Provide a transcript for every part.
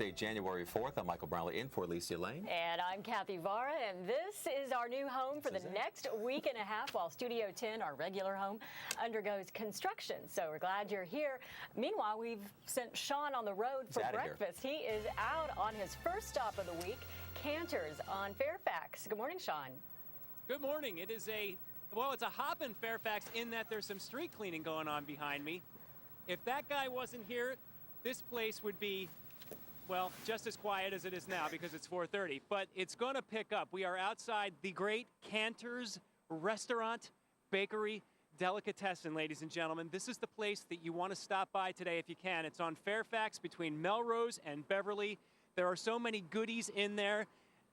Wednesday, January 4th. I'm Michael Brownlee in for Lisa Lane. And I'm Kathy Vara, and this is our new home for the next week and a half while Studio 10, our regular home, undergoes construction. So we're glad you're here. Meanwhile, we've sent Sean on the road for breakfast. He is out on his first stop of the week, Cantor's on Fairfax. Good morning, Sean. Good morning. It is it's a hop in Fairfax in that there's some street cleaning going on behind me. If that guy wasn't here, this place would be, well, just as quiet as it is now because it's 4:30, but it's going to pick up. We are outside the great Cantor's Restaurant, Bakery, Delicatessen, ladies and gentlemen. This is the place that you want to stop by today if you can. It's on Fairfax between Melrose and Beverly. There are so many goodies in there.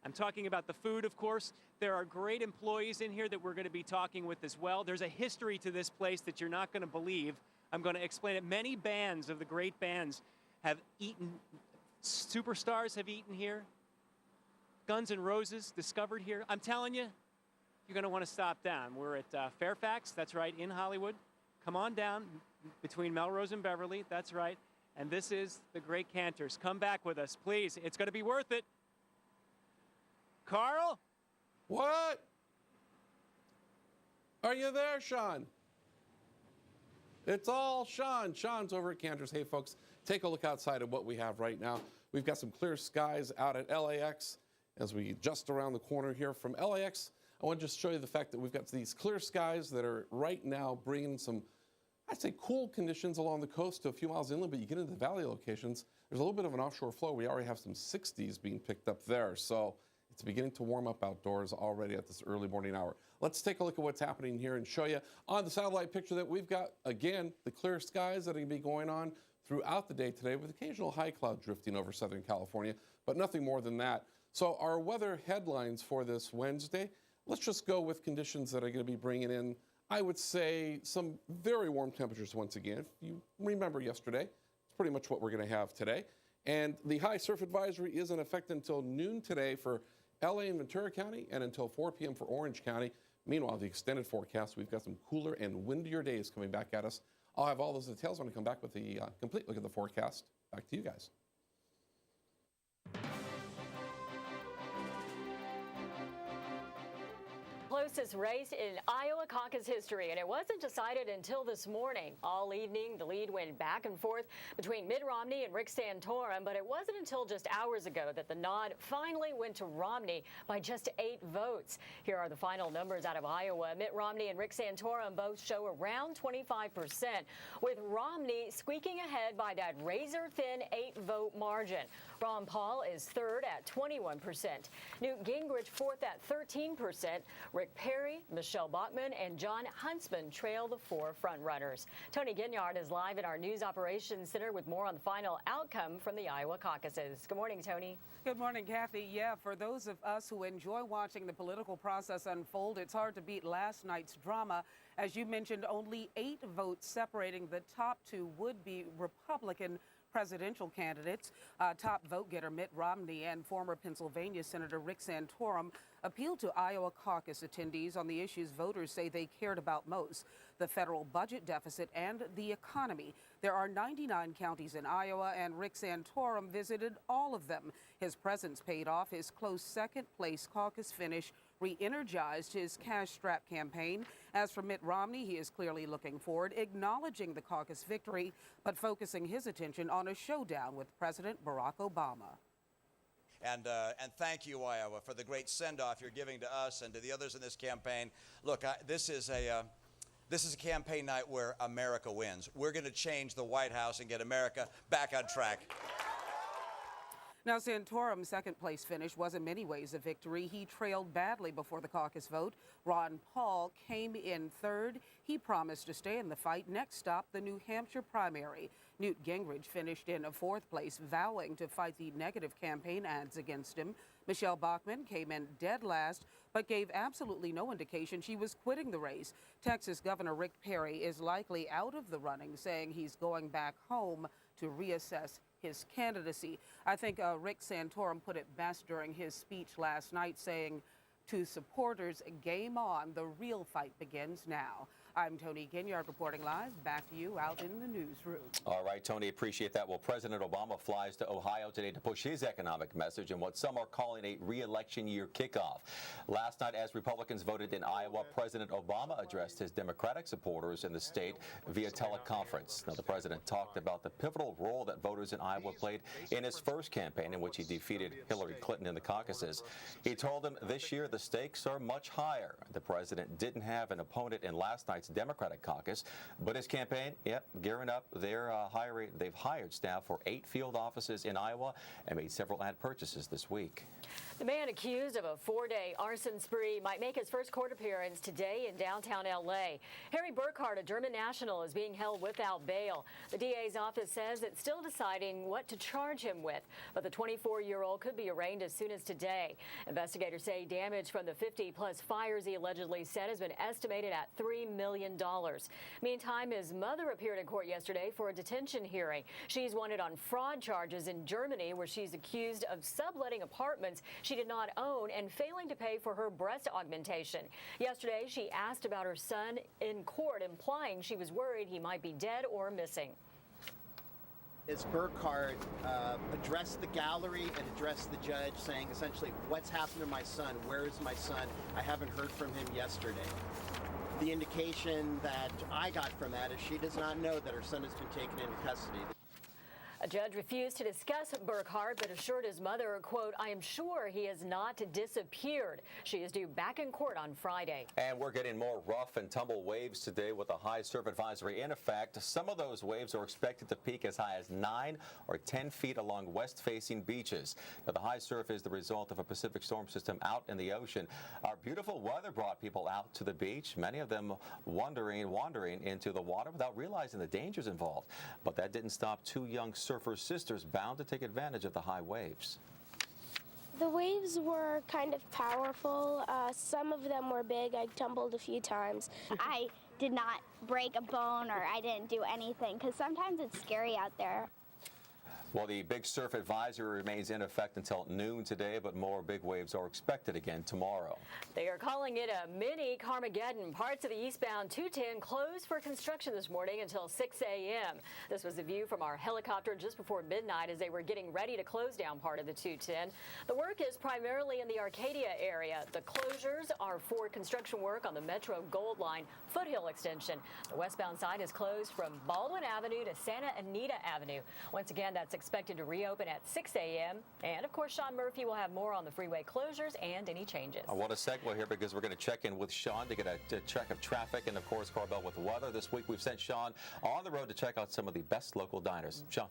I'm talking about the food, of course. There are great employees in here that we're going to be talking with as well. There's a history to this place that you're not going to believe. I'm going to explain it. Many bands of the great bands have eaten, superstars have eaten here. Guns N' Roses discovered here. I'm telling you, you're going to want to stop down. We're at Fairfax, that's right, in Hollywood. Come on down between Melrose and Beverly, that's right. And this is the great Cantor's. Come back with us, please. It's going to be worth it. Carl? What? Are you there, Sean? It's all Sean. Sean's over at Cantor's. Hey, folks, take a look outside at what we have right now. We've got some clear skies out at LAX as we just around the corner here from LAX. I want to just show you the fact that we've got these clear skies that are right now bringing some, I'd say, cool conditions along the coast to a few miles inland, but you get into the valley locations, there's a little bit of an offshore flow. We already have some 60s being picked up there. So it's beginning to warm up outdoors already at this early morning hour. Let's take a look at what's happening here and show you on the satellite picture that we've got, again, the clear skies that are going to be going on throughout the day today with occasional high cloud drifting over Southern California, but nothing more than that. So our weather headlines for this Wednesday, let's just go with conditions that are going to be bringing in, I would say, some very warm temperatures once again. If you remember yesterday, it's pretty much what we're going to have today. And the high surf advisory is in effect until noon today for LA and Ventura County and until 4 p.m. for Orange County. Meanwhile, the extended forecast, we've got some cooler and windier days coming back at us. I'll have all those details when I come back with the complete look at the forecast. Back to you guys. Closest race in Iowa caucus history, and it wasn't decided until this morning. All evening, the lead went back and forth between Mitt Romney and Rick Santorum, but it wasn't until just hours ago that the nod finally went to Romney by just 8 votes. Here are the final numbers out of Iowa. Mitt Romney and Rick Santorum both show around 25%, with Romney squeaking ahead by that razor-thin 8-vote margin. Ron Paul is third at 21%. Newt Gingrich fourth at 13%. Rick Perry, Michelle Bachmann, and John Huntsman trail the 4 frontrunners. Tony Ginyard is live at our News Operations Center with more on the final outcome from the Iowa caucuses. Good morning, Tony. Good morning, Kathy. Yeah, for those of us who enjoy watching the political process unfold, it's hard to beat last night's drama. As you mentioned, only 8 votes separating the top 2 would-be Republican presidential candidates. Top vote-getter Mitt Romney and former Pennsylvania Senator Rick Santorum appealed to Iowa caucus attendees on the issues voters say they cared about most: the federal budget deficit and the economy. There are 99 counties in Iowa, and Rick Santorum visited all of them. His presence paid off. His close second-place caucus finish re-energized his cash-strapped campaign. As for Mitt Romney, he is clearly looking forward, acknowledging the caucus victory, but focusing his attention on a showdown with President Barack Obama. And thank you, Iowa, for the great send-off you're giving to us and to the others in this campaign. Look, this is a campaign night where America wins. We're going to change the White House and get America back on track. Now, Santorum's second-place finish was in many ways a victory. He trailed badly before the caucus vote. Ron Paul came in third. He promised to stay in the fight. Next stop, the New Hampshire primary. Newt Gingrich finished in a 4th place, vowing to fight the negative campaign ads against him. Michelle Bachmann came in dead last, but gave absolutely no indication she was quitting the race. Texas Governor Rick Perry is likely out of the running, saying he's going back home to reassess his candidacy. I think Rick Santorum put it best during his speech last night, saying to supporters, game on, the real fight begins now. I'm Tony Kenyard reporting live. Back to you out in the newsroom. All right, Tony, appreciate that. Well, President Obama flies to Ohio today to push his economic message in what some are calling a re-election year kickoff. Last night, as Republicans voted in Iowa, President Obama addressed his Democratic supporters in the state via teleconference. Now, the president talked about the pivotal role that voters in Iowa played in his first campaign, in which he defeated Hillary Clinton in the caucuses. He told them this year the stakes are much higher. The president didn't have an opponent in last night's Democratic caucus, but his campaign, gearing up. They've hired staff for 8 field offices in Iowa and made several ad purchases this week. The man accused of a 4-day arson spree might make his first court appearance today in downtown L.A. Harry Burkhart, a German national, is being held without bail. The DA's office says it's still deciding what to charge him with, but the 24-year-old could be arraigned as soon as today. Investigators say damage from the 50-plus fires he allegedly set has been estimated at $3 million. Meantime, his mother appeared in court yesterday for a detention hearing. She's wanted on fraud charges in Germany, where she's accused of subletting apartments she did not own and failing to pay for her breast augmentation. Yesterday, she asked about her son in court, implying she was worried he might be dead or missing. As Burkhart addressed the gallery and addressed the judge, saying essentially, what's happened to my son? Where is my son? I haven't heard from him yesterday. The indication that I got from that is she does not know that her son has been taken into custody. A judge refused to discuss Burkhart, but assured his mother, quote, "I am sure he has not disappeared." She is due back in court on Friday. And we're getting more rough and tumble waves today with a high surf advisory in effect. Some of those waves are expected to peak as high as 9 or 10 feet along west-facing beaches. Now, the high surf is the result of a Pacific storm system out in the ocean. Our beautiful weather brought people out to the beach, many of them wandering into the water without realizing the dangers involved. But that didn't stop 2 young surfer sisters bound to take advantage of the high waves. The waves were kind of powerful. Some of them were big. I tumbled a few times. I did not break a bone or I didn't do anything because sometimes it's scary out there. Well, the big surf advisory remains in effect until noon today, but more big waves are expected again tomorrow. They are calling it a mini Carmageddon. Parts of the eastbound 210 closed for construction this morning until 6 a.m. This was a view from our helicopter just before midnight as they were getting ready to close down part of the 210. The work is primarily in the Arcadia area. The closures are for construction work on the Metro Gold Line Foothill extension. The westbound side is closed from Baldwin Avenue to Santa Anita Avenue. Once again, that's expected to reopen at 6 a.m. And, of course, Sean Murphy will have more on the freeway closures and any changes. I want to segue here because we're going to check in with Sean to get a check of traffic and, of course, Corbell with weather. This week we've sent Sean on the road to check out some of the best local diners. Sean.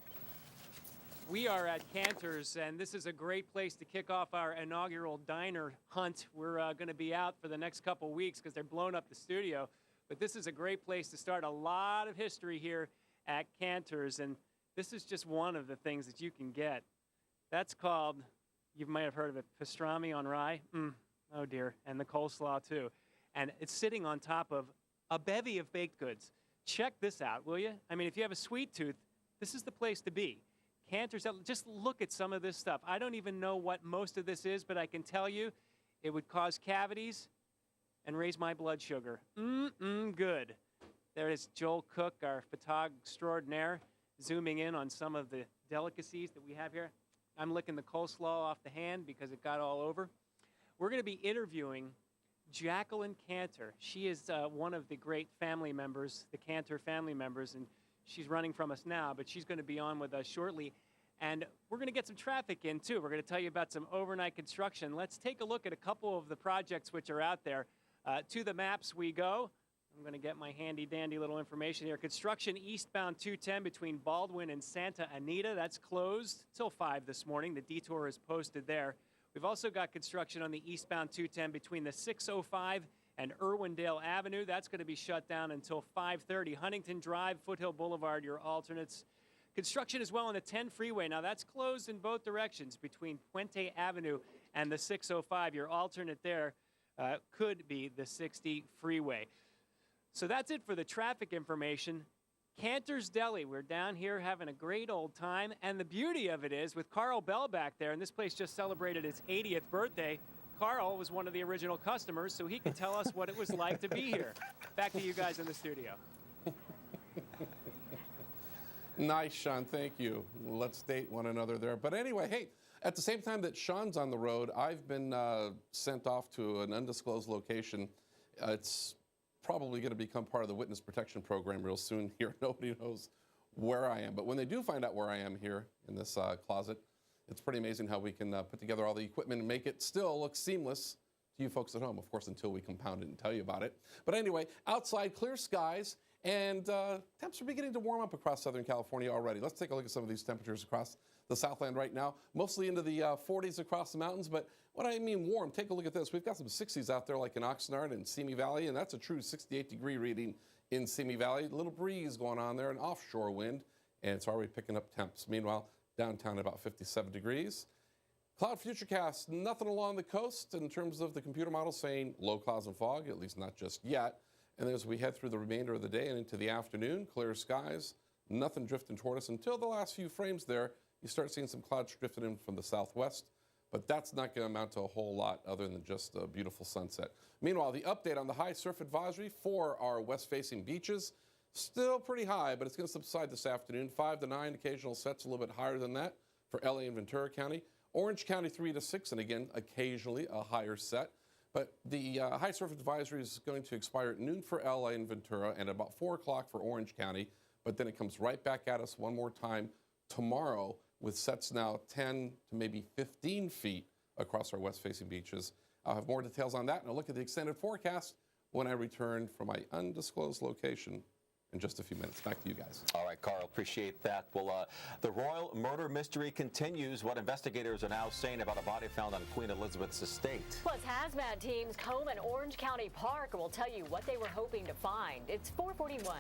We are at Cantor's, and this is a great place to kick off our inaugural diner hunt. We're going to be out for the next couple weeks because they're blowing up the studio. But this is a great place to start. A lot of history here at Cantor's, and this is just one of the things that you can get. That's called, you might have heard of it, pastrami on rye. Oh, dear. And the coleslaw, too. And it's sitting on top of a bevy of baked goods. Check this out, will you? I mean, if you have a sweet tooth, this is the place to be. Cantor's, just look at some of this stuff. I don't even know what most of this is, but I can tell you it would cause cavities and raise my blood sugar. Good. There is Joel Cook, our photog extraordinaire, zooming in on some of the delicacies that we have here. I'm licking the coleslaw off the hand because it got all over. We're going to be interviewing Jacqueline Cantor. She is one of the great family members, the Cantor family members, and she's running from us now, but she's going to be on with us shortly. And we're going to get some traffic in, too. We're going to tell you about some overnight construction. Let's take a look at a couple of the projects which are out there. To the maps we go. I'm going to get my handy-dandy little information here. Construction eastbound 210 between Baldwin and Santa Anita. That's closed till 5 this morning. The detour is posted there. We've also got construction on the eastbound 210 between the 605 and Irwindale Avenue. That's going to be shut down until 5:30. Huntington Drive, Foothill Boulevard, your alternates. Construction as well on the 10 freeway. Now, that's closed in both directions between Puente Avenue and the 605. Your alternate there could be the 60 freeway. So that's it for the traffic information. Cantor's Deli, we're down here having a great old time. And the beauty of it is, with Carl Bell back there, and this place just celebrated its 80th birthday, Carl was one of the original customers, so he can tell us what it was like to be here. Back to you guys in the studio. Nice, Sean. Thank you. Let's date one another there. But anyway, hey, at the same time that Sean's on the road, I've been sent off to an undisclosed location. It's probably going to become part of the witness protection program real soon here. Nobody knows where I am. But when they do find out where I am here in this closet, it's pretty amazing how we can put together all the equipment and make it still look seamless to you folks at home, of course, until we compound it and tell you about it. But anyway, outside, clear skies, and temps are beginning to warm up across Southern California already. Let's take a look at some of these temperatures across the Southland right now, mostly into the 40s across the mountains. But what I mean warm, take a look at this. We've got some 60s out there like in Oxnard and Simi Valley, and that's a true 68-degree reading in Simi Valley. A little breeze going on there, an offshore wind, and it's already picking up temps. Meanwhile, downtown about 57 degrees. Cloud futurecast, nothing along the coast in terms of the computer model saying low clouds and fog, at least not just yet. And as we head through the remainder of the day and into the afternoon, clear skies, nothing drifting toward us until the last few frames there. You start seeing some clouds drifting in from the southwest, but that's not going to amount to a whole lot other than just a beautiful sunset. Meanwhile, the update on the high surf advisory for our west-facing beaches, still pretty high, but it's going to subside this afternoon. 5 to 9, occasional sets a little bit higher than that for LA and Ventura County. Orange County 3 to 6, and again, occasionally a higher set. But the high surf advisory is going to expire at noon for LA and Ventura and about 4 o'clock for Orange County. But then it comes right back at us one more time tomorrow with sets now 10 to maybe 15 feet across our west-facing beaches. I'll have more details on that and I'll look at the extended forecast when I return from my undisclosed location in just a few minutes. Back to you guys. All right, Carl, appreciate that. Well, the royal murder mystery continues. What investigators are now saying about a body found on Queen Elizabeth's estate. Plus, hazmat teams comb an Orange County park will tell you what they were hoping to find. It's 4:41.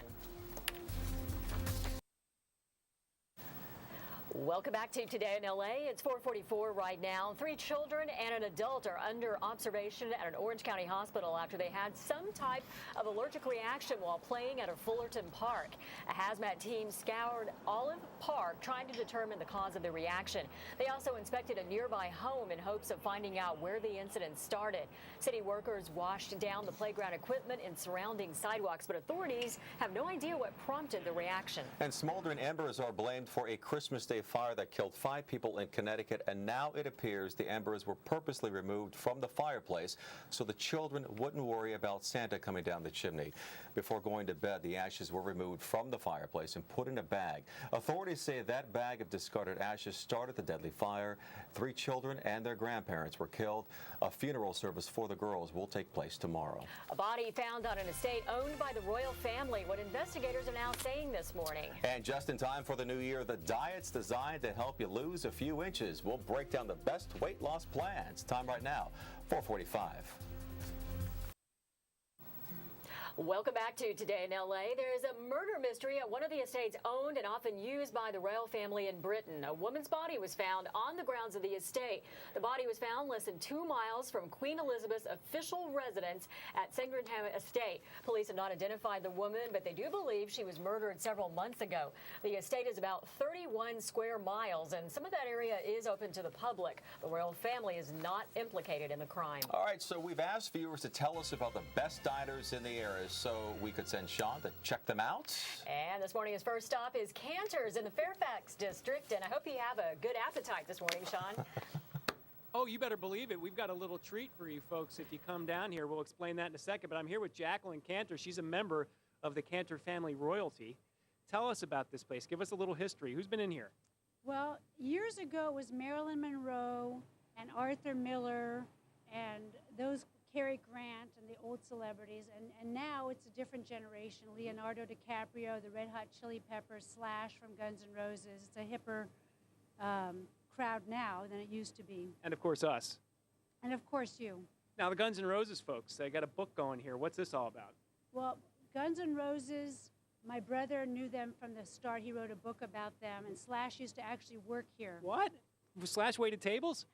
Welcome back to Today in LA. It's 4:44 right now. 3 children and an adult are under observation at an Orange County hospital after they had some type of allergic reaction while playing at a Fullerton park. A hazmat team scoured Olive Park trying to determine the cause of the reaction. They also inspected a nearby home in hopes of finding out where the incident started. City workers washed down the playground equipment and surrounding sidewalks, but authorities have no idea what prompted the reaction. And smoldering embers are blamed for a Christmas Day fire that killed 5 people in Connecticut, and now it appears the embers were purposely removed from the fireplace so the children wouldn't worry about Santa coming down the chimney. Before going to bed, the ashes were removed from the fireplace and put in a bag. Authorities say that bag of discarded ashes started the deadly fire. 3 children and their grandparents were killed. A funeral service for the girls will take place tomorrow. A body found on an estate owned by the royal family. What investigators are now saying this morning. And just in time for the new year, the diet's designed to help you lose a few inches. We'll break down the best weight loss plans. Time right now, 4:45. Welcome back to Today in LA. There is a murder mystery at one of the estates owned and often used by the royal family in Britain. A woman's body was found on the grounds of the estate. The body was found less than 2 miles from Queen Elizabeth's official residence at Sandringham Estate. Police have not identified the woman, but they do believe she was murdered several months ago. The estate is about 31 square miles, and some of that area is open to the public. The royal family is not implicated in the crime. All right, so we've asked viewers to tell us about the best diners in the area, so we could send Sean to check them out. And this morning's first stop is Cantor's in the Fairfax district, and I hope you have a good appetite this morning, Sean. Oh, you better believe it. We've got a little treat for you folks if you come down here. We'll explain that in a second, but I'm here with Jacqueline Cantor. She's a member of the Cantor family royalty. Tell us about this place. Give us a little history. Who's been in here? Well, years ago it was Marilyn Monroe and Arthur Miller and those Cary Grant and the old celebrities, and now it's a different generation. Leonardo DiCaprio, the Red Hot Chili Peppers, Slash from Guns N' Roses. It's a hipper crowd now than it used to be. And of course us. And of course you. Now the Guns N' Roses folks, they got a book going here. What's this all about? Well, Guns N' Roses, my brother knew them from the start. He wrote a book about them, and Slash used to actually work here. What? Slash waited tables?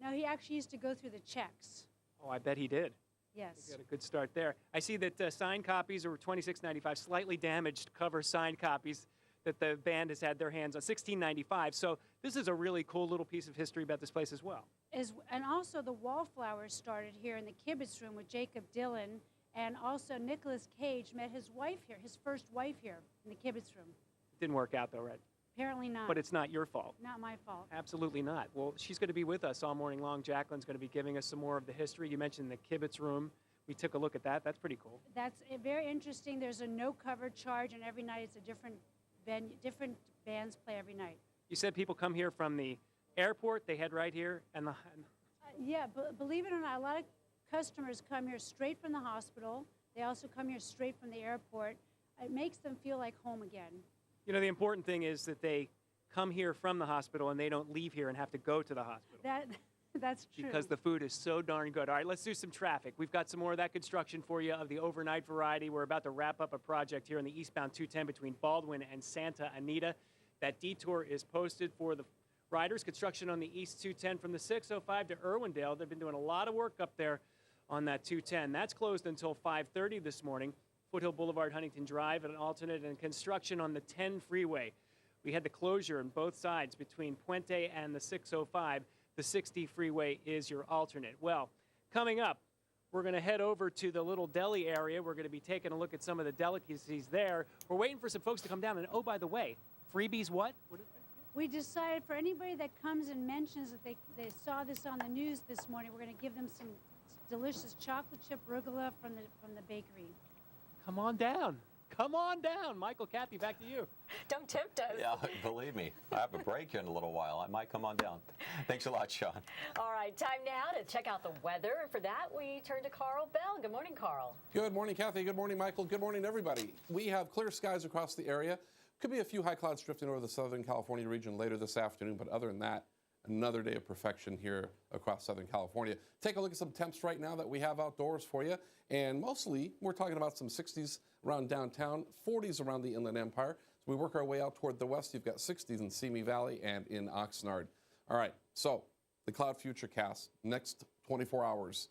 No, he actually used to go through the checks. Oh, I bet he did. Yes. We got a good start there. I see that signed copies are $26.95, slightly damaged cover signed copies. that the band has had their hands on, 1695. So this is a really cool little piece of history about this place as well. And also the wallflowers started here in the kibitz room with Jacob Dylan, and also Nicolas Cage met his wife here, his first wife here in the kibitz room. Didn't work out though, right? Apparently not. But it's not your fault. Not my fault. Absolutely not. Well, she's going to be with us all morning long. Jacqueline's going to be giving us some more of the history. You mentioned the kibitz room. We took a look at that. That's pretty cool. That's very interesting. There's a no cover charge, and every night it's a different venue, different bands play every night. You said people come here from the airport, they head right here, and yeah, believe it or not, a lot of customers come here straight from the hospital. They also come here straight from the airport. It makes them feel like home again. You know, the important thing is that they come here from the hospital and they don't leave here and have to go to the hospital. That's true. Because the food is so darn good. All right, let's do some traffic. We've got some more of that construction for you of the overnight variety. We're about to wrap up a project here on the eastbound 210 between Baldwin and Santa Anita. That detour is posted for the riders. Construction on the East 210 from the 605 to Irwindale. They've been doing a lot of work up there on that 210. That's closed until 5:30 this morning. Foothill Boulevard, Huntington Drive, an alternate, and construction on the 10 freeway. We had the closure on both sides between Puente and the 605. The 60 freeway is your alternate. Well, coming up, we're going to head over to the little deli area. We're going to be taking a look at some of the delicacies there. We're waiting for some folks to come down. And oh, by the way, freebies what? We decided for anybody that comes and mentions that they saw this on the news this morning, we're going to give them some delicious chocolate chip arugula from the bakery. Come on down. Come on down. Michael, Kathy, back to you. Don't tempt us. Yeah, believe me. I have a break here in a little while. I might come on down. Thanks a lot, Sean. All right, time now to check out the weather. And for that, we turn to Carl Bell. Good morning, Carl. Good morning, Kathy. Good morning, Michael. Good morning, everybody. We have clear skies across the area. Could be a few high clouds drifting over the Southern California region later this afternoon, but other than that, another day of perfection here across Southern California. Take a look at some temps right now that we have outdoors for you. And mostly, we're talking about some 60s around downtown, 40s around the Inland Empire. As we work our way out toward the west, you've got 60s in Simi Valley and in Oxnard. All right, so the cloud future cast, next 24 hours.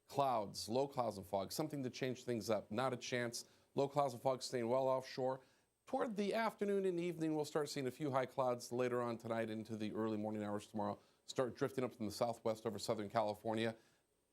Clouds, low clouds and fog, something to change things up. Not a chance. Low clouds and fog staying well offshore. Toward the afternoon and evening, we'll start seeing a few high clouds later on tonight into the early morning hours tomorrow. Start drifting up from the southwest over Southern California.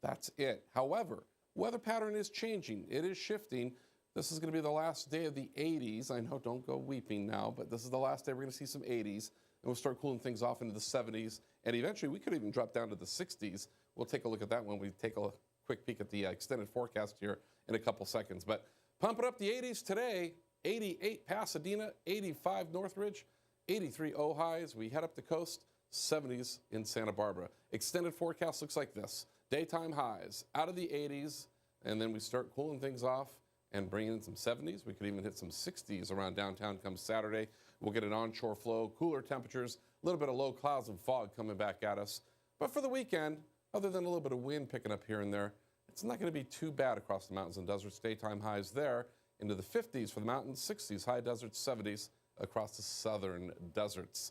That's it. However, weather pattern is changing. It is shifting. This is going to be the last day of the 80s. I know, don't go weeping now, but this is the last day we're going to see some 80s. And we'll start cooling things off into the 70s. And eventually, we could even drop down to the 60s. We'll take a look at that when we take a quick peek at the extended forecast here in a couple seconds. But pump it up the 80s today. 88 Pasadena, 85 Northridge, 83 Ojai as we head up the coast, 70s in Santa Barbara. Extended forecast looks like this. Daytime highs out of the 80s, and then we start cooling things off and bringing in some 70s. We could even hit some 60s around downtown come Saturday. We'll get an onshore flow, cooler temperatures, a little bit of low clouds and fog coming back at us. But for the weekend, other than a little bit of wind picking up here and there, it's not going to be too bad across the mountains and deserts. Daytime highs there into the 50s for the mountains, 60s, high deserts, 70s across the southern deserts.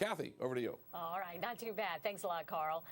Kathy, over to you. All right, not too bad. Thanks a lot, Carl.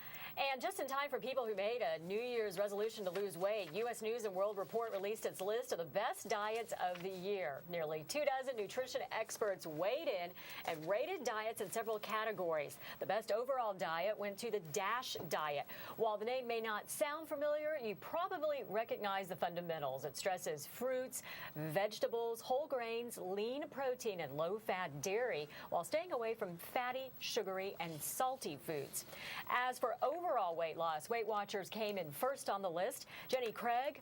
And just in time for people who made a New Year's resolution to lose weight, U.S. News & World Report released its list of the best diets of the year. Nearly 24 nutrition experts weighed in and rated diets in several categories. The best overall diet went to the DASH diet. While the name may not sound familiar, you probably recognize the fundamentals. It stresses fruits, vegetables, whole grains, lean protein, and low-fat dairy, while staying away from fatty, sugary, and salty foods. As for overall weight loss, Weight Watchers came in first on the list. Jenny Craig,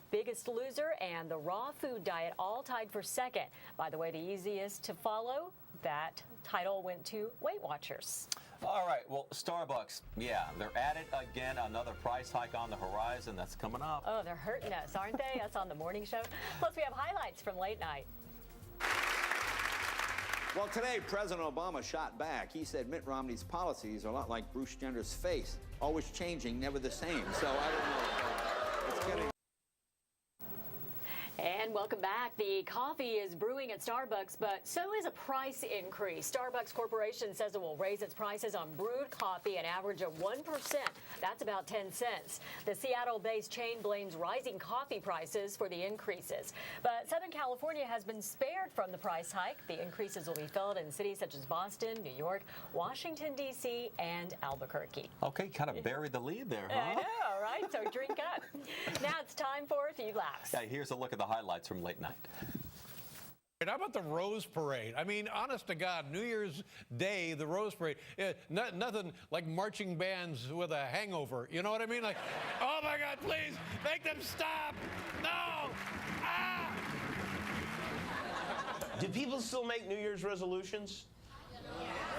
Biggest Loser, and the Raw Food Diet all tied for second. By the way, the easiest to follow, that title went to Weight Watchers. All right, well, Starbucks, yeah, they're at it again. Another price hike on the horizon. That's coming up. Oh, they're hurting us, aren't they? Us on the morning show. Plus, we have highlights from late night. Well, today, President Obama shot back. He said Mitt Romney's policies are a lot like Bruce Jenner's face, always changing, never the same. So I don't know. It's getting... And welcome back. The Albuquerque, coffee is brewing at Starbucks, but so is a price increase. Starbucks Corporation says it will raise its prices on brewed coffee an average of 1%. That's about 10 cents. The Seattle-based chain blames rising coffee prices for the increases. But Southern California has been spared from the price hike. The increases will be felt in cities such as Boston, New York, Washington, D.C., and Albuquerque. Okay, kind of buried the lead there, huh? I know, right? So drink up. Now it's time for a few laughs. Yeah, here's a look at the highlights from late night. How about the Rose Parade? I mean, honest to God, New Year's Day, the Rose Parade, nothing like marching bands with a hangover. You know what I mean? Like, oh my God, please, make them stop. No. Ah. Do people still make New Year's resolutions?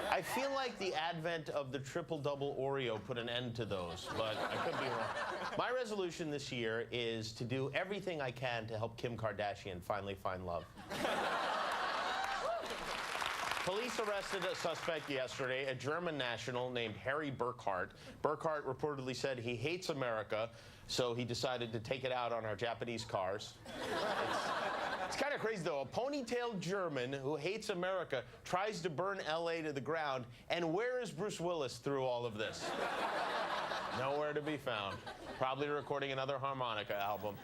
I feel like the advent of the triple-double Oreo put an end to those, but I could be wrong. My resolution this year is to do everything I can to help Kim Kardashian finally find love. Police arrested a suspect yesterday, a German national named Harry Burkhardt. Burkhardt reportedly said he hates America, so he decided to take it out on our Japanese cars. It's kind of crazy, though. A ponytailed German who hates America tries to burn L.A. to the ground. And where is Bruce Willis through all of this? Nowhere to be found. Probably recording another harmonica album.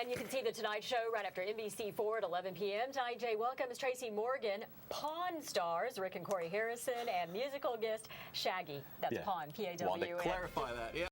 And you can see The Tonight Show right after NBC4 at 11 p.m. Tonight, Jay welcomes Tracy Morgan, Pawn stars Rick and Corey Harrison, and musical guest Shaggy. That's Pawn, P-A-W-N. Wanted to clarify that, yeah.